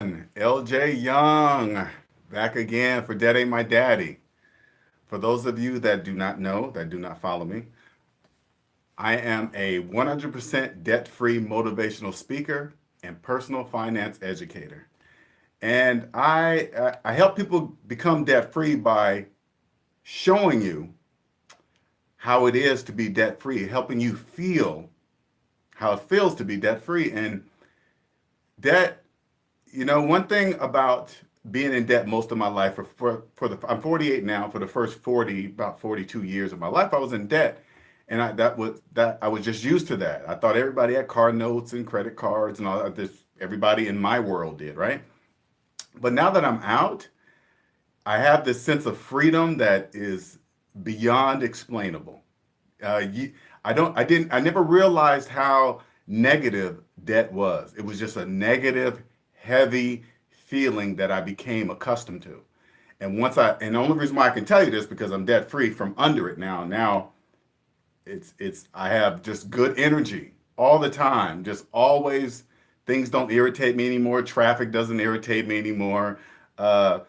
LJ Young, back again for Dead Ain't My Daddy. For those of you that do not know, that do not follow me, I am a 100% debt free motivational speaker and personal finance educator. And I help people become debt free by showing you how it is to be debt free, helping you feel how it feels to be debt free. And debt, one thing about being in debt most of my life I'm 48 now. For the first 40, about 42 years of my life, I was in debt, and I was just used to that. I thought everybody had car notes and credit cards and all that. This everybody in my world did, right? But now that I'm out, I have this sense of freedom that is beyond explainable. You, I never realized how negative debt was. It was just a negative, heavy feeling that I became accustomed to. And the only reason why I can tell you this because I'm debt free from under it now. Now I have just good energy all the time. Just always, things don't irritate me anymore. Traffic doesn't irritate me anymore. Uh,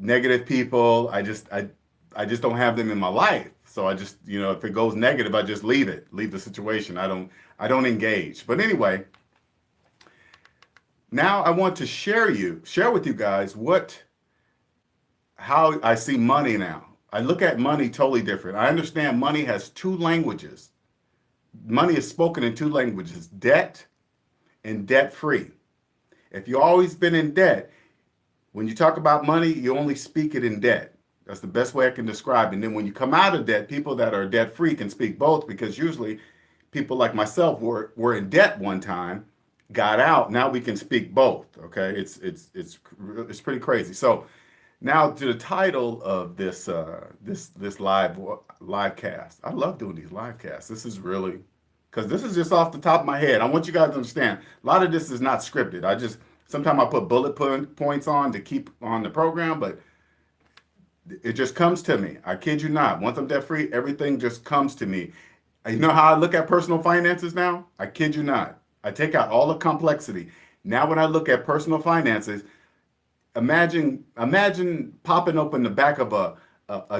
Negative people, I just don't have them in my life. So I just, if it goes negative, I just leave the situation. I don't engage. But anyway, now I want to share with you guys how I see money now. I look at money totally different. I understand money has two languages. Money is spoken in two languages, debt and debt free. If you've always been in debt, when you talk about money, you only speak it in debt. That's the best way I can describe it. And then when you come out of debt, people that are debt free can speak both because usually people like myself were in debt one time, got out. Now we can speak both. Okay, it's pretty crazy. So now to the title of this live cast. I love doing these live casts. This is really because this is just off the top of my head. I want you guys to understand. A lot of this is not scripted. Sometimes I put points on to keep on the program, but it just comes to me. I kid you not. Once I'm debt free, everything just comes to me. You know how I look at personal finances now? I kid you not. I take out all the complexity. Now when I look at personal finances, imagine popping open the back of a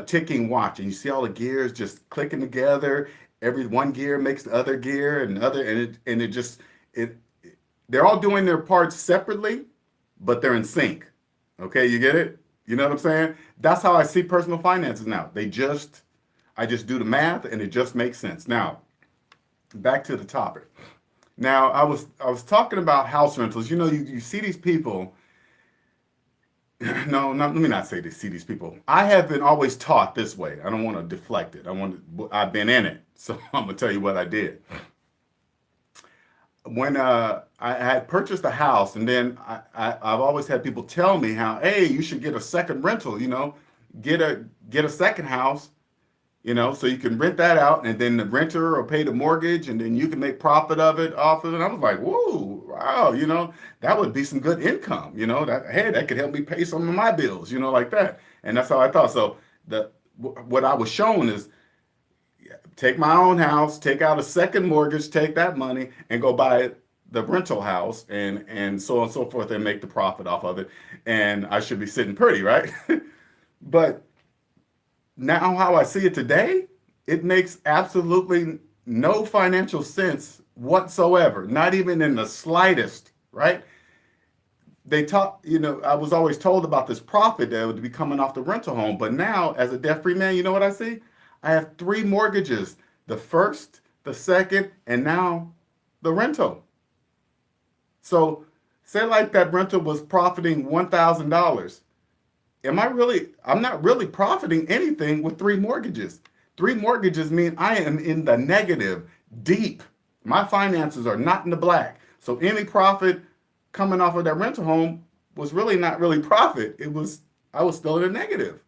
ticking watch and you see all the gears just clicking together. Every one gear makes the other gear and other and it just it they're all doing their parts separately, but they're in sync. Okay, you get it? You know what I'm saying? That's how I see personal finances now. I just do the math and it just makes sense. Now, back to the topic. Now, I was talking about house rentals. You see these people. No, let me not say see these people. I have been always taught this way. I don't want to deflect it. I've been in it. So I'm gonna tell you what I did. When I had purchased a house, and then I've always had people tell me how, hey, you should get a second rental. Get a second house. So you can rent that out, and then the renter will pay the mortgage, and then you can make profit of it off of it. And I was like, whoa, wow, that would be some good income. That could help me pay some of my bills. Like that. And that's how I thought. So what I was shown is take my own house, take out a second mortgage, take that money, and go buy the rental house, and so on and so forth, and make the profit off of it. And I should be sitting pretty, right? But now, how I see it today, it makes absolutely no financial sense whatsoever, not even in the slightest, right? I was always told about this profit that would be coming off the rental home. But now, as a debt free man, you know what I see? I have three mortgages, the first, the second, and now the rental. So, say like that rental was profiting $1,000. I'm not really profiting anything with three mortgages. Three mortgages mean I am in the negative, deep. My finances are not in the black. So any profit coming off of that rental home was really not really profit. I was still in the negative.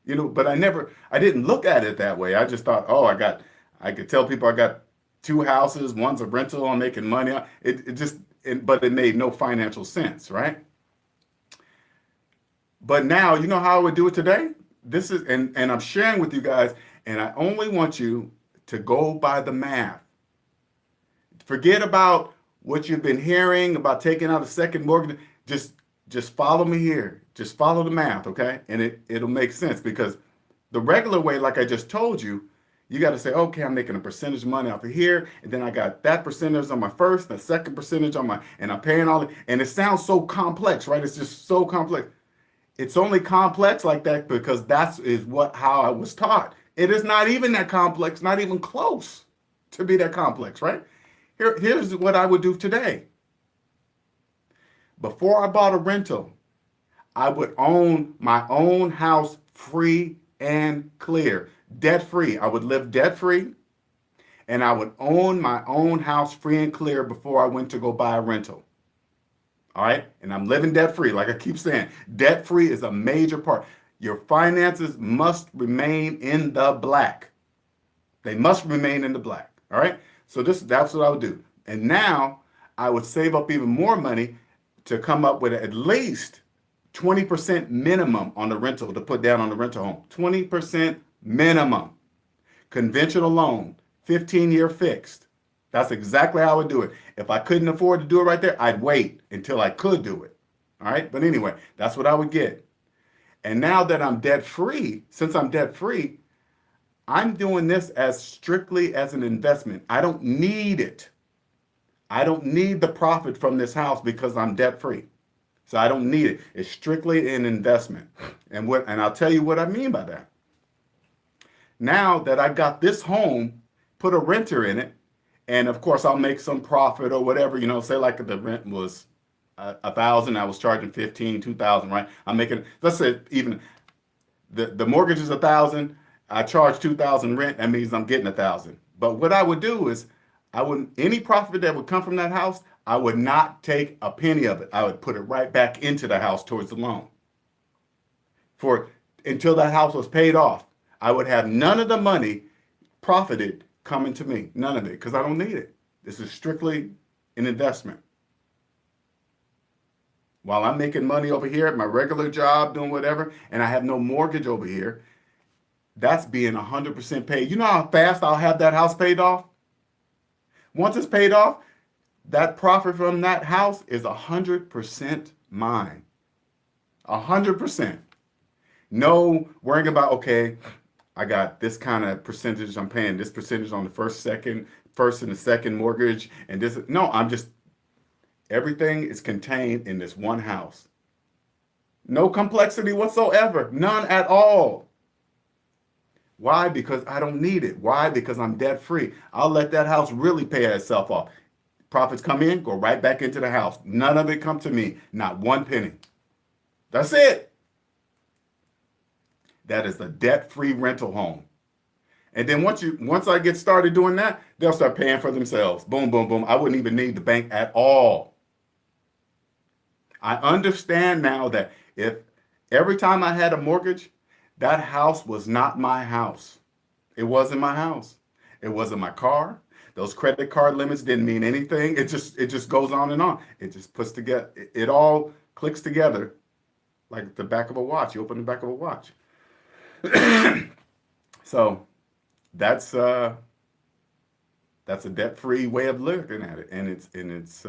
But I didn't look at it that way. I just thought, oh, I could tell people I got two houses, one's a rental, I'm making money. But it made no financial sense, right? But now, you know how I would do it today? And I'm sharing with you guys, and I only want you to go by the math. Forget about what you've been hearing about taking out a second mortgage. Just Just follow me here. Just follow the math, okay? And it'll make sense because the regular way, like I just told you, you got to say, okay, I'm making a percentage of money off of here, and then I got that percentage on my first, the second percentage on my, and I'm paying all, and it sounds so complex, right? It's just so complex. It's only complex like that because that's is what how I was taught. It is not even that complex, not even close to be that complex, right? Here's what I would do today. Before I bought a rental, I would own my own house free and clear, debt free. I would live debt free and I would own my own house free and clear before I went to go buy a rental. All right. And I'm living debt free. Like I keep saying, debt free is a major part. Your finances must remain in the black. They must remain in the black. All right. So that's what I would do. And now I would save up even more money to come up with at least 20% minimum on the rental to put down on the rental home. 20% minimum. Conventional loan, 15-year fixed. That's exactly how I would do it. If I couldn't afford to do it right there, I'd wait until I could do it. All right. But anyway, that's what I would get. And now that I'm debt free, since I'm debt free, I'm doing this as strictly as an investment. I don't need it. I don't need the profit from this house because I'm debt free. So I don't need it. It's strictly an investment. And I'll tell you what I mean by that. Now that I got this home, put a renter in it, and of course I'll make some profit or whatever, say like the rent was 1,000, I was charging 15, 2,000, right? I'm making, let's say even the mortgage is 1,000, I charge 2,000 rent, that means I'm getting 1,000. But what I would do is I wouldn't, any profit that would come from that house, I would not take a penny of it. I would put it right back into the house towards the loan for until that house was paid off. I would have none of the money profited coming to me, none of it, because I don't need it. This is strictly an investment. While I'm making money over here at my regular job, doing whatever, and I have no mortgage over here, that's being 100% paid. You know how fast I'll have that house paid off? Once it's paid off, that profit from that house is 100% mine. 100%. No worrying about, okay, I got this kind of percentage I'm paying, this percentage on the first and the second mortgage, and this. No, I'm just, everything is contained in this one house. No complexity whatsoever, none at all. Why? Because I don't need it. Why? Because I'm debt free. I'll let that house really pay itself off. Profits come in, go right back into the house. None of it come to me, not one penny. That's it. That is a debt-free rental home. And then once I get started doing that, they'll start paying for themselves. Boom, boom, boom. I wouldn't even need the bank at all. I understand now that if every time I had a mortgage, that house was not my house. It wasn't my house. It wasn't my car. Those credit card limits didn't mean anything. It just goes on and on. It just puts together. It all clicks together like the back of a watch. You open the back of a watch. So that's a debt-free way of looking at it, and it's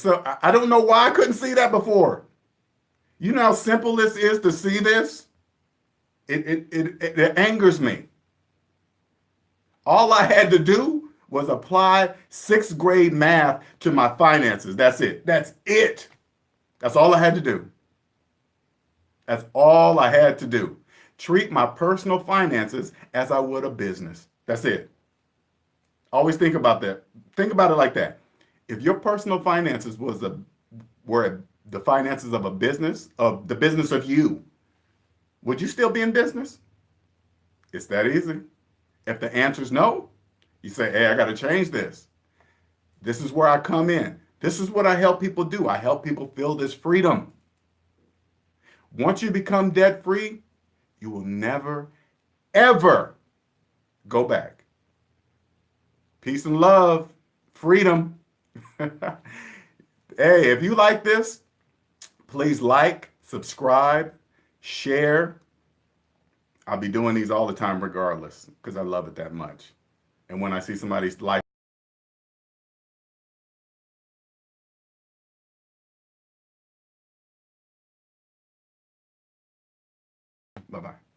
so I don't know why I couldn't see that before. You know how simple this is to see this. It angers me. All I had to do was apply sixth grade math to my finances. That's it. That's it. That's all I had to do. That's all I had to do. Treat my personal finances as I would a business. That's it. Always think about that. Think about it like that. If your personal finances were the finances of a business, of the business of you, would you still be in business? It's that easy. If the answer is no, you say, hey, I got to change this. This is where I come in. This is what I help people do. I help people feel this freedom. Once you become debt free, you will never, ever go back. Peace and love, freedom. Hey, if you like this, please like, subscribe, share. I'll be doing these all the time regardless because I love it that much. And when I see somebody's life Bye-bye.